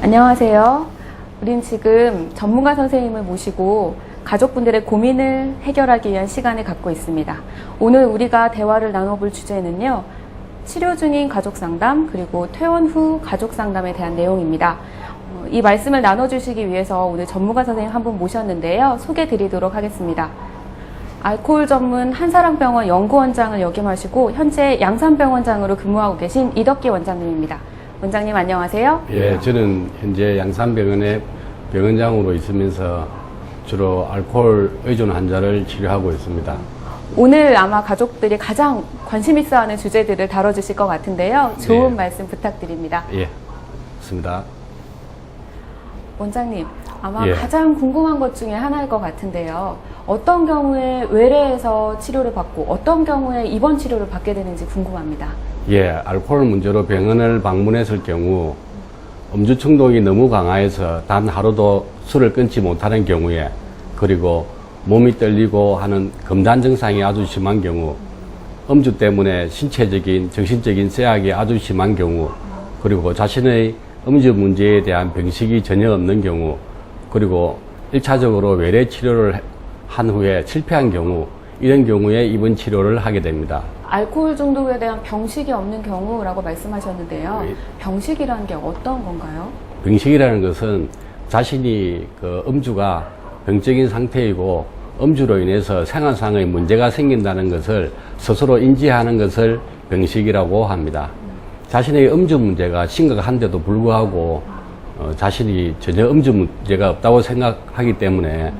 안녕하세요. 우린 지금 전문가 선생님을 모시고 가족분들의 고민을 해결하기 위한 시간을 갖고 있습니다. 오늘 우리가 대화를 나눠볼 주제는요, 치료 중인 가족상담 그리고 퇴원 후 가족상담에 대한 내용입니다. 이 말씀을 나눠주시기 위해서 오늘 전문가 선생님 한 분 모셨는데요. 소개 드리도록 하겠습니다. 알코올 전문 한사랑병원 연구원장을 역임하시고 현재 양산병원장으로 근무하고 계신 이덕기 원장님입니다. 원장님 안녕하세요. 예, 저는 현재 양산병원의 병원장으로 있으면서 주로 알코올 의존 환자를 치료하고 있습니다. 오늘 아마 가족들이 가장 관심 있어 하는 주제들을 다뤄주실 것 같은데요. 좋은 말씀 부탁드립니다. 예, 좋습니다. 원장님, 아마 가장 궁금한 것 중에 하나일 것 같은데요. 어떤 경우에 외래에서 치료를 받고 어떤 경우에 입원 치료를 받게 되는지 궁금합니다. 예, 알코올 문제로 병원을 방문했을 경우 음주 충동이 너무 강화해서 단 하루도 술을 끊지 못하는 경우에, 그리고 몸이 떨리고 하는 금단 증상이 아주 심한 경우, 음주 때문에 신체적인 정신적인 쇠약이 아주 심한 경우, 그리고 자신의 음주 문제에 대한 병식이 전혀 없는 경우, 그리고 1차적으로 외래 치료를 한 후에 실패한 경우, 이런 경우에 입원 치료를 하게 됩니다. 알코올 중독에 대한 병식이 없는 경우라고 말씀하셨는데요. 병식이라는 게 어떤 건가요? 병식이라는 것은 자신이 음주가 병적인 상태이고 음주로 인해서 생활상의 문제가 생긴다는 것을 스스로 인지하는 것을 병식이라고 합니다. 자신의 음주 문제가 심각한데도 불구하고 자신이 전혀 음주 문제가 없다고 생각하기 때문에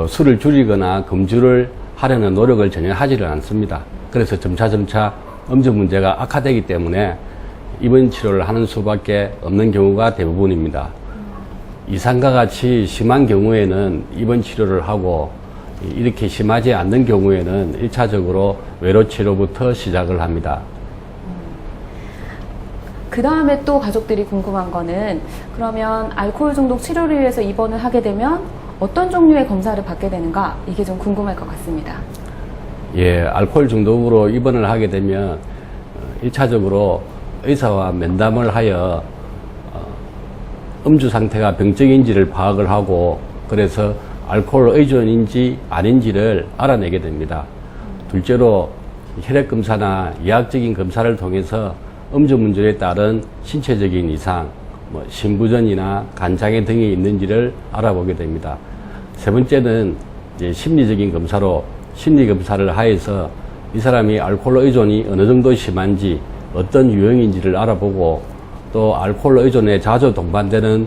술을 줄이거나 금주를 하려는 노력을 전혀 하지를 않습니다. 그래서 점차 음주 문제가 악화되기 때문에 입원 치료를 하는 수밖에 없는 경우가 대부분입니다. 이상과 같이 심한 경우에는 입원 치료를 하고, 이렇게 심하지 않는 경우에는 1차적으로 외로 치료부터 시작을 합니다. 그 다음에 또 가족들이 궁금한 거는, 그러면 알코올 중독 치료를 위해서 입원을 하게 되면 어떤 종류의 검사를 받게 되는가, 이게 좀 궁금할 것 같습니다. 예, 알코올 중독으로 입원을 하게 되면 1차적으로 의사와 면담을 하여 음주 상태가 병적인지를 파악을 하고, 그래서 알코올 의존인지 아닌지를 알아내게 됩니다. 둘째로 혈액검사나 의학적인 검사를 통해서 음주 문제에 따른 신체적인 이상, 심부전이나 간장애 등이 있는지를 알아보게 됩니다. 세 번째는 이제 심리적인 검사로 심리검사를 하여서 이 사람이 알코올 의존이 어느 정도 심한지, 어떤 유형인지를 알아보고, 또 알코올 의존에 자주 동반되는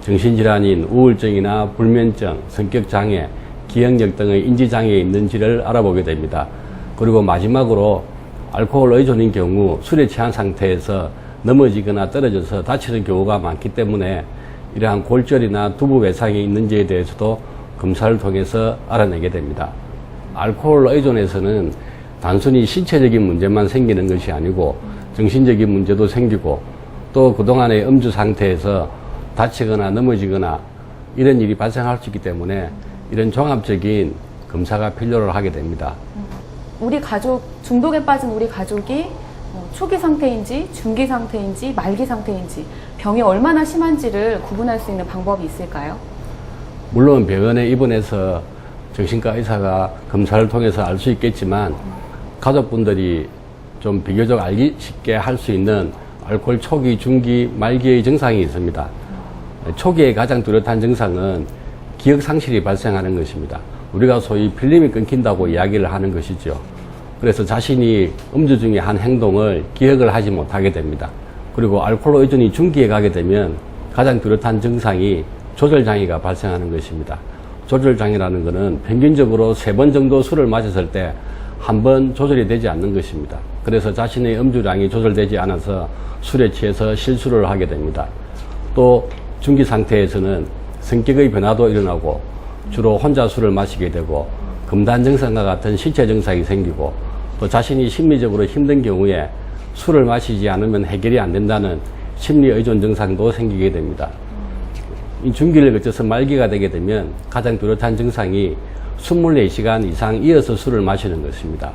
정신질환인 우울증이나 불면증, 성격장애, 기억력 등의 인지장애가 있는지를 알아보게 됩니다. 그리고 마지막으로 알코올 의존인 경우 술에 취한 상태에서 넘어지거나 떨어져서 다치는 경우가 많기 때문에 이러한 골절이나 두부 외상이 있는지에 대해서도 검사를 통해서 알아내게 됩니다. 알코올 의존에서는 단순히 신체적인 문제만 생기는 것이 아니고 정신적인 문제도 생기고, 또 그동안의 음주 상태에서 다치거나 넘어지거나 이런 일이 발생할 수 있기 때문에 이런 종합적인 검사가 필요를 하게 됩니다. 우리 가족, 중독에 빠진 우리 가족이 초기 상태인지 중기 상태인지 말기 상태인지 병이 얼마나 심한지를 구분할 수 있는 방법이 있을까요? 물론 병원에 입원해서 정신과 의사가 검사를 통해서 알 수 있겠지만, 가족분들이 좀 비교적 알기 쉽게 할 수 있는 알코올 초기, 중기, 말기의 증상이 있습니다. 초기에 가장 뚜렷한 증상은 기억 상실이 발생하는 것입니다. 우리가 소위 필름이 끊긴다고 이야기를 하는 것이죠. 그래서 자신이 음주 중에 한 행동을 기억을 하지 못하게 됩니다. 그리고 알코올 의존이 중기에 가게 되면 가장 뚜렷한 증상이 조절장애가 발생하는 것입니다. 조절장애라는 것은 평균적으로 3번 정도 술을 마셨을 때 한 번 조절이 되지 않는 것입니다. 그래서 자신의 음주량이 조절되지 않아서 술에 취해서 실수를 하게 됩니다. 또 중기 상태에서는 성격의 변화도 일어나고 주로 혼자 술을 마시게 되고, 금단 증상과 같은 신체 증상이 생기고, 또 자신이 심리적으로 힘든 경우에 술을 마시지 않으면 해결이 안 된다는 심리 의존 증상도 생기게 됩니다. 이 중기를 거쳐서 말기가 되게 되면 가장 뚜렷한 증상이 24시간 이상 이어서 술을 마시는 것입니다.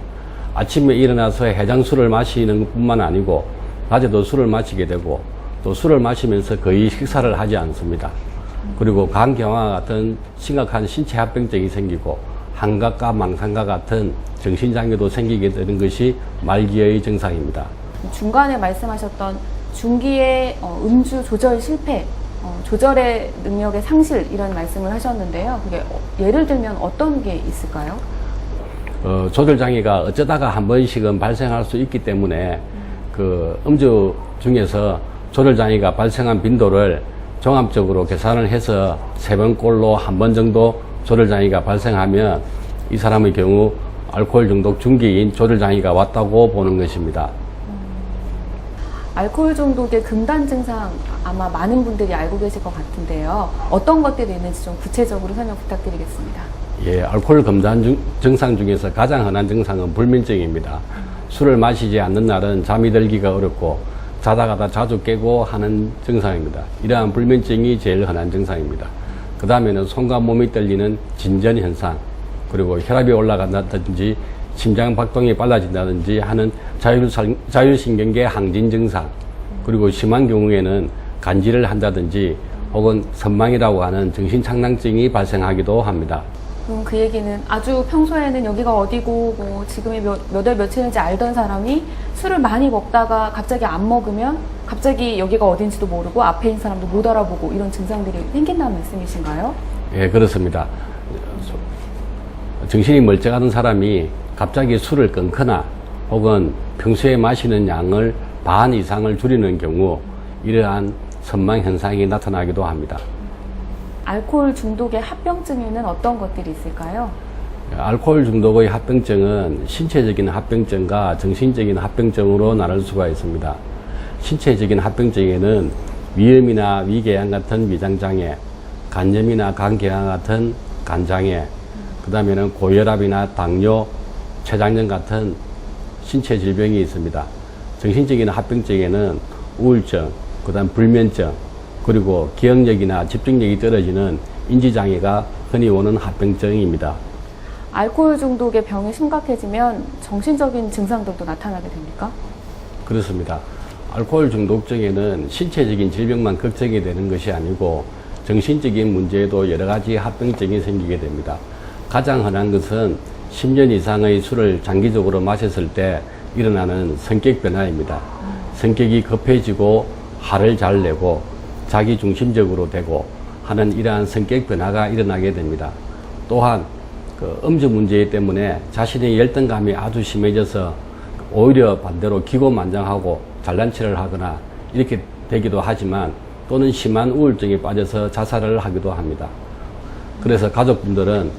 아침에 일어나서 해장술을 마시는 것뿐만 아니고 낮에도 술을 마시게 되고, 또 술을 마시면서 거의 식사를 하지 않습니다. 그리고 간경화 같은 심각한 신체 합병증이 생기고 환각과 망상과 같은 정신장애도 생기게 되는 것이 말기의 증상입니다. 중간에 말씀하셨던 중기의 음주 조절 실패, 조절의 능력의 상실 이런 말씀을 하셨는데요. 그게 예를 들면 어떤 게 있을까요? 조절장애가 어쩌다가 한 번씩은 발생할 수 있기 때문에 그 음주 중에서 조절장애가 발생한 빈도를 종합적으로 계산을 해서 3번꼴로 한 번 정도 조절장애가 발생하면 이 사람의 경우 알코올 중독 중기인 조절장애가 왔다고 보는 것입니다. 알코올 중독의 금단 증상 아마 많은 분들이 알고 계실 것 같은데요. 어떤 것들이 있는지 좀 구체적으로 설명 부탁드리겠습니다. 예, 알코올 금단 증상 중에서 가장 흔한 증상은 불면증입니다. 술을 마시지 않는 날은 잠이 들기가 어렵고 자다가다 자주 깨고 하는 증상입니다. 이러한 불면증이 제일 흔한 증상입니다. 그 다음에는 손과 몸이 떨리는 진전 현상, 그리고 혈압이 올라간다든지 심장 박동이 빨라진다든지 하는 자율신경계 항진 증상, 그리고 심한 경우에는 간질을 한다든지 혹은 선망이라고 하는 정신착란증이 발생하기도 합니다. 그럼 그 얘기는 아주 평소에는 여기가 어디고 뭐 지금이 몇 월 며칠인지 알던 사람이 술을 많이 먹다가 갑자기 안 먹으면 갑자기 여기가 어딘지도 모르고 앞에 있는 사람도 못 알아보고 이런 증상들이 생긴다는 말씀이신가요? 예, 그렇습니다. 정신이 멀쩡한 사람이 갑자기 술을 끊거나 혹은 평소에 마시는 양을 반 이상을 줄이는 경우 이러한 선망 현상이 나타나기도 합니다. 알코올 중독의 합병증에는 어떤 것들이 있을까요? 알코올 중독의 합병증은 신체적인 합병증과 정신적인 합병증으로 나눌 수가 있습니다. 신체적인 합병증에는 위염이나 위궤양 같은 위장장애, 간염이나 간경화 같은 간장애, 그 다음에는 고혈압이나 당뇨, 췌장염 같은 신체 질병이 있습니다. 정신적인 합병증에는 우울증, 그 다음 불면증, 그리고 기억력이나 집중력이 떨어지는 인지장애가 흔히 오는 합병증입니다. 알코올 중독의 병이 심각해지면 정신적인 증상들도 나타나게 됩니까? 그렇습니다. 알코올 중독증에는 신체적인 질병만 걱정이 되는 것이 아니고 정신적인 문제에도 여러 가지 합병증이 생기게 됩니다. 가장 흔한 것은 10년 이상의 술을 장기적으로 마셨을 때 일어나는 성격 변화입니다. 성격이 급해지고 화를 잘 내고 자기 중심적으로 되고 하는 이러한 성격 변화가 일어나게 됩니다. 또한 그 음주 문제 때문에 자신의 열등감이 아주 심해져서 오히려 반대로 기고만장하고 잘난체를 하거나 이렇게 되기도 하지만 또는 심한 우울증에 빠져서 자살을 하기도 합니다. 그래서 가족분들은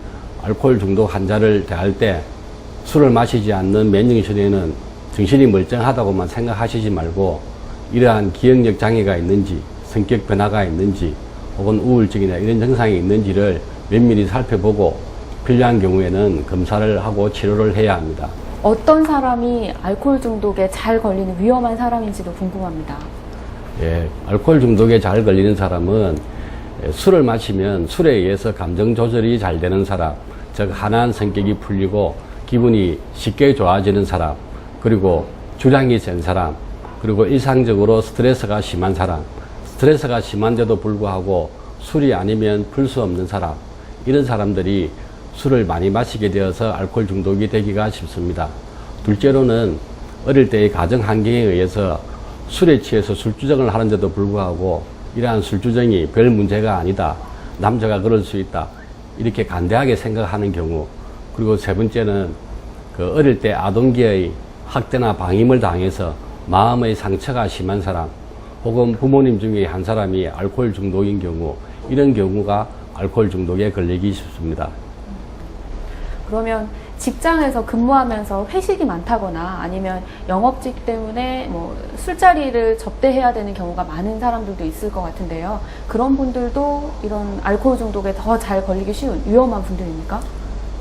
알코올 중독 환자를 대할 때 술을 마시지 않는 몇 년 전에는 정신이 멀쩡하다고만 생각하시지 말고 이러한 기억력 장애가 있는지 성격 변화가 있는지 혹은 우울증이나 이런 증상이 있는지를 면밀히 살펴보고 필요한 경우에는 검사를 하고 치료를 해야 합니다. 어떤 사람이 알코올 중독에 잘 걸리는 위험한 사람인지도 궁금합니다. 예, 알코올 중독에 잘 걸리는 사람은 술을 마시면 술에 의해서 감정 조절이 잘 되는 사람, 즉 한한 성격이 풀리고 기분이 쉽게 좋아지는 사람, 그리고 주량이 센 사람, 그리고 일상적으로 스트레스가 심한 사람, 스트레스가 심한데도 불구하고 술이 아니면 풀 수 없는 사람, 이런 사람들이 술을 많이 마시게 되어서 알코올 중독이 되기가 쉽습니다. 둘째로는 어릴 때의 가정 환경에 의해서 술에 취해서 술주정을 하는데도 불구하고 이러한 술주정이 별 문제가 아니다, 남자가 그럴 수 있다, 이렇게 간대하게 생각하는 경우, 그리고 세 번째는 그 어릴 때 아동기의 학대나 방임을 당해서 마음의 상처가 심한 사람, 혹은 부모님 중에 한 사람이 알코올 중독인 경우, 이런 경우가 알코올 중독에 걸리기 쉽습니다. 그러면 직장에서 근무하면서 회식이 많다거나 아니면 영업직 때문에 뭐 술자리를 접대해야 되는 경우가 많은 사람들도 있을 것 같은데요. 그런 분들도 이런 알코올 중독에 더 잘 걸리기 쉬운 위험한 분들입니까?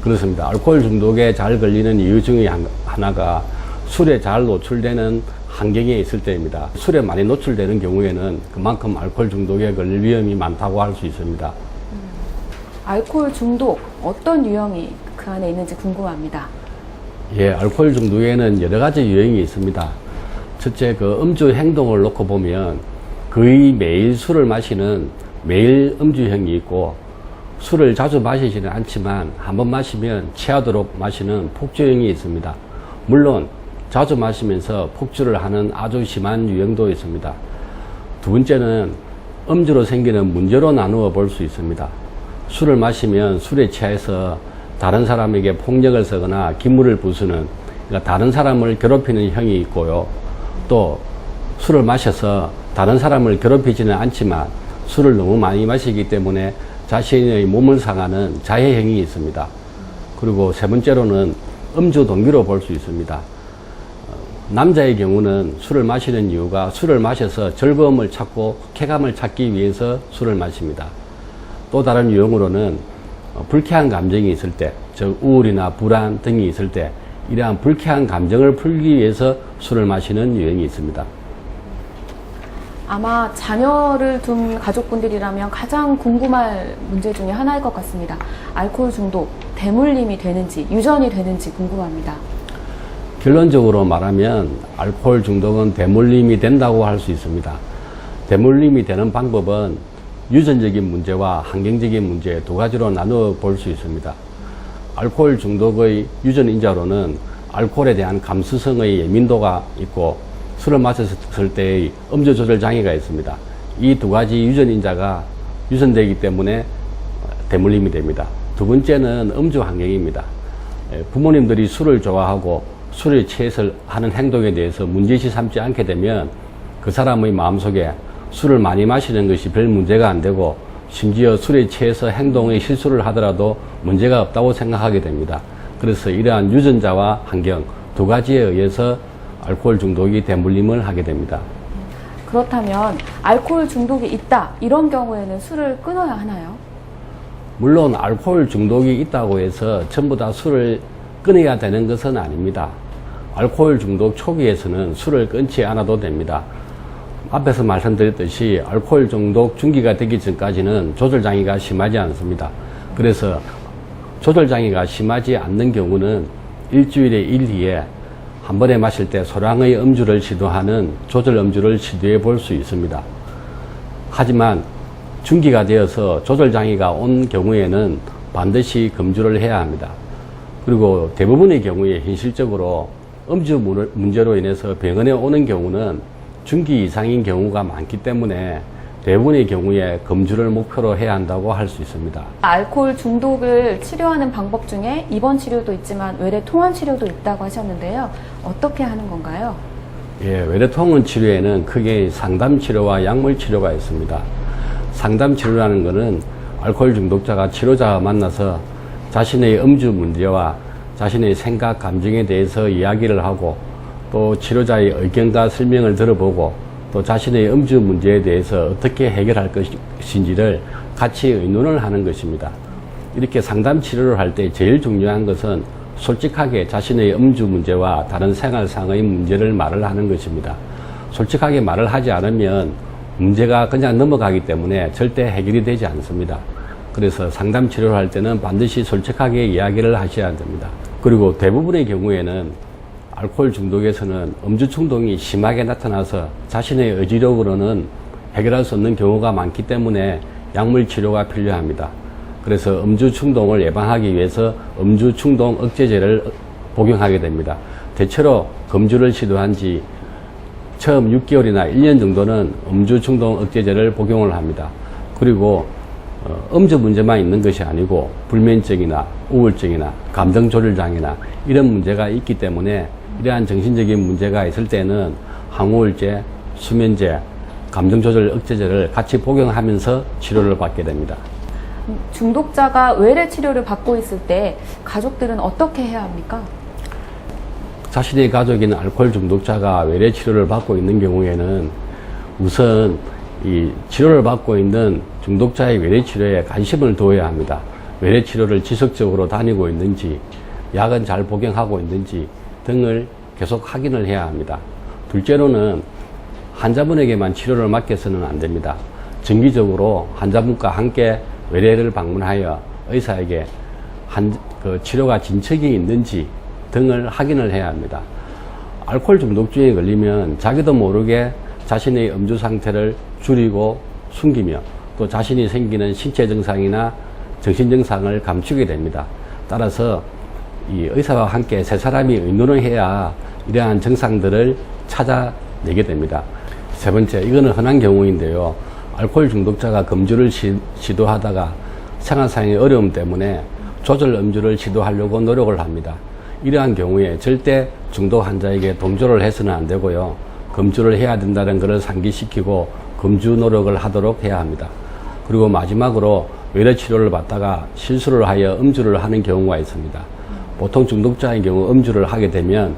그렇습니다. 알코올 중독에 잘 걸리는 이유 중에 하나가 술에 잘 노출되는 환경에 있을 때입니다. 술에 많이 노출되는 경우에는 그만큼 알코올 중독에 걸릴 위험이 많다고 할 수 있습니다. 알코올 중독 어떤 유형이 그 안에 있는지 궁금합니다. 예, 알코올 중독에는 여러 가지 유형이 있습니다. 첫째, 그 음주 행동을 놓고 보면 거의 매일 술을 마시는 매일 음주형이 있고, 술을 자주 마시지는 않지만 한 번 마시면 취하도록 마시는 폭주형이 있습니다. 물론 자주 마시면서 폭주를 하는 아주 심한 유형도 있습니다. 두 번째는 음주로 생기는 문제로 나누어 볼 수 있습니다. 술을 마시면 술에 취해서 다른 사람에게 폭력을 쓰거나 기물을 부수는, 그러니까 다른 사람을 괴롭히는 형이 있고요. 또 술을 마셔서 다른 사람을 괴롭히지는 않지만 술을 너무 많이 마시기 때문에 자신의 몸을 상하는 자해형이 있습니다. 그리고 세 번째로는 음주 동기로 볼 수 있습니다. 남자의 경우는 술을 마시는 이유가 술을 마셔서 즐거움을 찾고 쾌감을 찾기 위해서 술을 마십니다. 또 다른 유형으로는 불쾌한 감정이 있을 때, 즉 우울이나 불안 등이 있을 때 이러한 불쾌한 감정을 풀기 위해서 술을 마시는 유형이 있습니다. 아마 자녀를 둔 가족분들이라면 가장 궁금할 문제 중에 하나일 것 같습니다. 알코올 중독, 대물림이 되는지, 유전이 되는지 궁금합니다. 결론적으로 말하면 알코올 중독은 대물림이 된다고 할 수 있습니다. 대물림이 되는 방법은 유전적인 문제와 환경적인 문제 두 가지로 나누어 볼 수 있습니다. 알코올 중독의 유전인자로는 알코올에 대한 감수성의 예민도가 있고 술을 마셨을 때의 음주 조절 장애가 있습니다. 이 두 가지 유전인자가 유전되기 때문에 대물림이 됩니다. 두 번째는 음주 환경입니다. 부모님들이 술을 좋아하고 술에 취해서 하는 행동에 대해서 문제시 삼지 않게 되면 그 사람의 마음속에 술을 많이 마시는 것이 별 문제가 안 되고 심지어 술에 취해서 행동의 실수를 하더라도 문제가 없다고 생각하게 됩니다. 그래서 이러한 유전자와 환경 두 가지에 의해서 알코올 중독이 대물림을 하게 됩니다. 그렇다면 알코올 중독이 있다, 이런 경우에는 술을 끊어야 하나요? 물론 알코올 중독이 있다고 해서 전부 다 술을 끊어야 되는 것은 아닙니다. 알코올 중독 초기에서는 술을 끊지 않아도 됩니다. 앞에서 말씀드렸듯이 알코올 중독 중기가 되기 전까지는 조절장애가 심하지 않습니다. 그래서 조절장애가 심하지 않는 경우는 일주일에 1회에 한 번에 마실 때 소량의 음주를 시도하는 조절 음주를 시도해 볼 수 있습니다. 하지만 중기가 되어서 조절장애가 온 경우에는 반드시 금주를 해야 합니다. 그리고 대부분의 경우에 현실적으로 음주 문제로 인해서 병원에 오는 경우는 중기 이상인 경우가 많기 때문에 대부분의 경우에 금주를 목표로 해야 한다고 할 수 있습니다. 알코올 중독을 치료하는 방법 중에 입원 치료도 있지만 외래 통원 치료도 있다고 하셨는데요. 어떻게 하는 건가요? 예, 외래 통원 치료에는 크게 상담 치료와 약물 치료가 있습니다. 상담 치료라는 것은 알코올 중독자가 치료자와 만나서 자신의 음주 문제와 자신의 생각, 감정에 대해서 이야기를 하고 또 치료자의 의견과 설명을 들어보고 또 자신의 음주 문제에 대해서 어떻게 해결할 것인지를 같이 의논을 하는 것입니다. 이렇게 상담 치료를 할 때 제일 중요한 것은 솔직하게 자신의 음주 문제와 다른 생활상의 문제를 말을 하는 것입니다. 솔직하게 말을 하지 않으면 문제가 그냥 넘어가기 때문에 절대 해결이 되지 않습니다. 그래서 상담 치료를 할 때는 반드시 솔직하게 이야기를 하셔야 됩니다. 그리고 대부분의 경우에는 알코올 중독에서는 음주 충동이 심하게 나타나서 자신의 의지력으로는 해결할 수 없는 경우가 많기 때문에 약물 치료가 필요합니다. 그래서 음주 충동을 예방하기 위해서 음주 충동 억제제를 복용하게 됩니다. 대체로 금주를 시도한 지 처음 6개월이나 1년 정도는 음주 충동 억제제를 복용을 합니다. 그리고 음주 문제만 있는 것이 아니고 불면증이나 우울증이나 감정 조절 장애나 이런 문제가 있기 때문에 이러한 정신적인 문제가 있을 때는 항우울제, 수면제, 감정 조절 억제제를 같이 복용하면서 치료를 받게 됩니다. 중독자가 외래 치료를 받고 있을 때 가족들은 어떻게 해야 합니까? 자신의 가족인 알코올 중독자가 외래 치료를 받고 있는 경우에는 우선 이 치료를 받고 있는 중독자의 외래 치료에 관심을 두어야 합니다. 외래 치료를 지속적으로 다니고 있는지, 약은 잘 복용하고 있는지 등을 계속 확인을 해야 합니다. 둘째로는 환자분에게만 치료를 맡겨서는 안 됩니다. 정기적으로 환자분과 함께 외래를 방문하여 의사에게 치료가 진척이 있는지 등을 확인을 해야 합니다. 알코올 중독증에 걸리면 자기도 모르게 자신의 음주 상태를 줄이고 숨기며 또 자신이 생기는 신체 증상이나 정신 증상을 감추게 됩니다. 따라서 이 의사와 함께 세 사람이 의논을 이러한 증상들을 찾아내게 됩니다. 세 번째, 이거는 흔한 경우인데요. 알코올 중독자가 금주를 시도하다가 생활상의 어려움 때문에 조절 음주를 시도하려고 노력을 합니다. 이러한 경우에 절대 중독 환자에게 동조를 해서는 안 되고요. 금주를 해야 된다는 것을 상기시키고 금주 노력을 하도록 해야 합니다. 그리고 마지막으로 외래 치료를 받다가 실수를 하여 음주를 하는 경우가 있습니다. 보통 중독자의 경우 음주를 하게 되면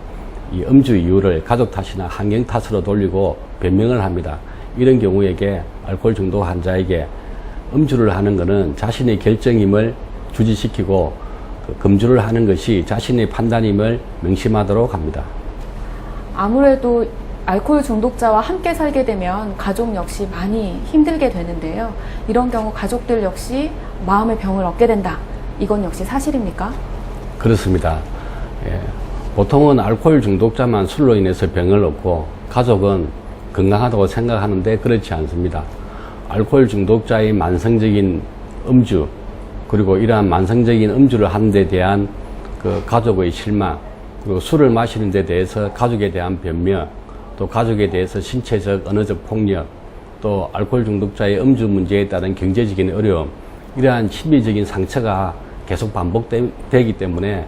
이 음주 이유를 가족 탓이나 환경 탓으로 돌리고 변명을 합니다. 이런 경우에게 알코올 중독 환자에게 음주를 하는 것은 자신의 결정임을 주지시키고 금주를 하는 것이 자신의 판단임을 명심하도록 합니다. 아무래도 알코올 중독자와 함께 살게 되면 가족 역시 많이 힘들게 되는데요. 이런 경우 가족들 역시 마음의 병을 얻게 된다. 이건 역시 사실입니까? 그렇습니다. 예, 보통은 알코올 중독자만 술로 인해서 병을 얻고 가족은 건강하다고 생각하는데 그렇지 않습니다. 알코올 중독자의 만성적인 음주, 그리고 이러한 만성적인 음주를 하는 데 대한 그 가족의 실망, 그리고 술을 마시는 데 대해서 가족에 대한 변명, 또 가족에 대해서 신체적, 언어적 폭력, 또 알코올 중독자의 음주 문제에 따른 경제적인 어려움, 이러한 심리적인 상처가 계속 반복되기 때문에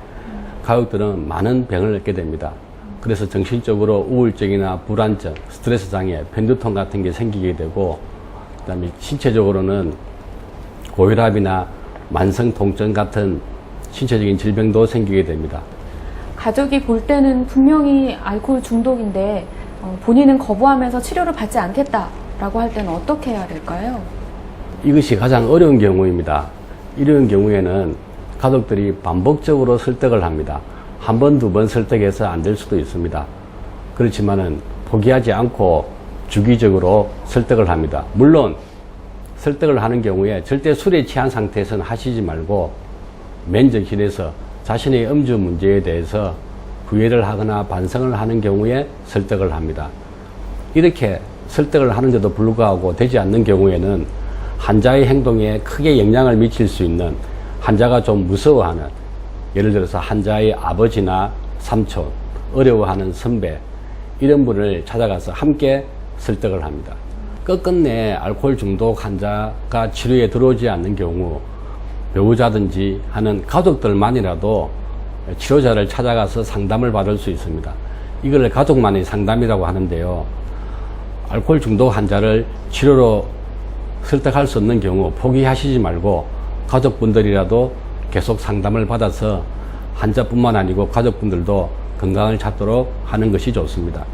가족들은 많은 병을 얻게 됩니다. 그래서 정신적으로 우울증이나 불안증, 스트레스 장애, 편두통 같은 게 생기게 되고, 그다음에 신체적으로는 고혈압이나 만성 통증 같은 신체적인 질병도 생기게 됩니다. 가족이 볼 때는 분명히 알코올 중독인데 본인은 거부하면서 치료를 받지 않겠다라고 할 때는 어떻게 해야 될까요? 이것이 가장 어려운 경우입니다. 이런 경우에는 가족들이 반복적으로 설득을 합니다. 한 번, 두 번 설득해서 안 될 수도 있습니다. 그렇지만은 포기하지 않고 주기적으로 설득을 합니다. 물론 설득을 하는 경우에 절대 술에 취한 상태에서는 하시지 말고 맨정신에서 자신의 음주 문제에 대해서 후회를 하거나 반성을 하는 경우에 설득을 합니다. 이렇게 설득을 하는데도 불구하고 되지 않는 경우에는 환자의 행동에 크게 영향을 미칠 수 있는, 환자가 좀 무서워하는, 예를 들어서 환자의 아버지나 삼촌, 어려워하는 선배, 이런 분을 찾아가서 함께 설득을 합니다. 끝끝내 알코올 중독 환자가 치료에 들어오지 않는 경우 배우자든지 하는 가족들만이라도 치료자를 찾아가서 상담을 받을 수 있습니다. 이걸 가족만의 상담이라고 하는데요. 알코올 중독 환자를 치료로 설득할 수 없는 경우 포기하시지 말고 가족분들이라도 계속 상담을 받아서 환자뿐만 아니고 가족분들도 건강을 찾도록 하는 것이 좋습니다.